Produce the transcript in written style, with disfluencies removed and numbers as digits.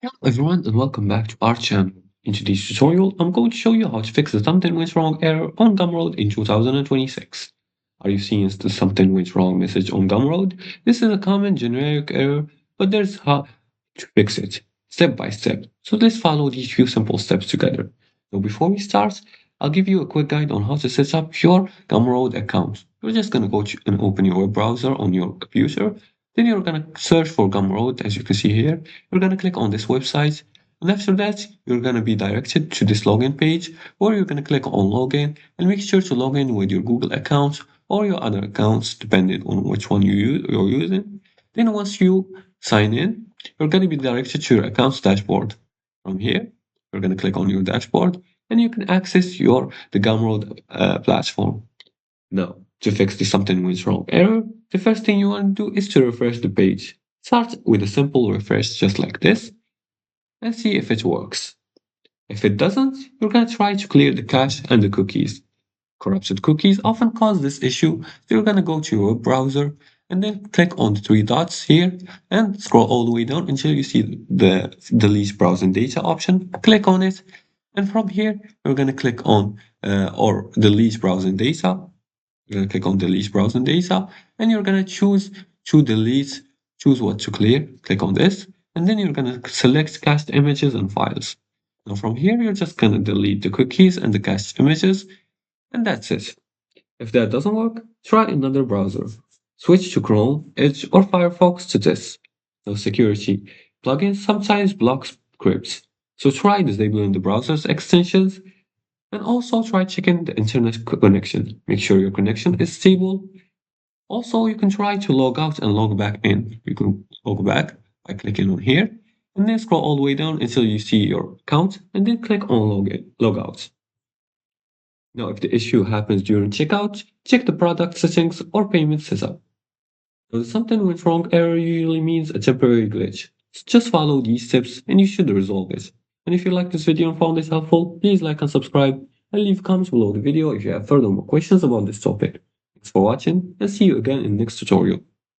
Hello everyone and welcome back to our channel. In today's tutorial, I'm going to show you how to fix the something went wrong error on Gumroad in 2026. Are you seeing the something went wrong message on Gumroad? This is a common generic error, but there's how to fix it, step by step. So let's follow these few simple steps together. So before we start, I'll give you a quick guide on how to set up your Gumroad account. You're just going to go and open your web browser on your computer. Then you're going to search for Gumroad, as you can see here. You're going to click on this website. And after that, you're going to be directed to this login page where you're going to click on login and make sure to log in with your Google account or your other accounts, depending on which one you're using. Then once you sign in, you're going to be directed to your accounts dashboard. From here, you're going to click on your dashboard and you can access the Gumroad platform. Now, to fix the something went wrong error, the first thing you want to do is to refresh the page. Start with a simple refresh just like this and see if it works. If it doesn't, you're going to try to clear the cache and the cookies. Corrupted cookies often cause this issue, so you're going to go to your web browser and then click on the three dots here and scroll all the way down until you see the delete browsing data option. Click on it, and from here, you're going to click on or delete browsing data. You're going to click on delete browsing data, and you're going to choose to delete, choose what to clear. Click on this, and then you're going to select cached images and files. Now from here, you're just going to delete the cookies and the cached images, and that's it. If that doesn't work, try another browser. Switch to Chrome, Edge, or Firefox to test. Now security plugins sometimes block scripts, so try disabling the browser's extensions and also try checking the internet connection. Make sure your connection is stable. Also, you can try to log out and log back in. You can log back by clicking on here and then scroll all the way down until you see your account and then click on log out. Now, if the issue happens during checkout, check the product settings or payment setup. Now, something went wrong error usually means a temporary glitch. So just follow these steps and you should resolve it. And if you liked this video and found it helpful, please like and subscribe and leave comments below the video if you have further more questions about this topic. Thanks for watching and see you again in the next tutorial.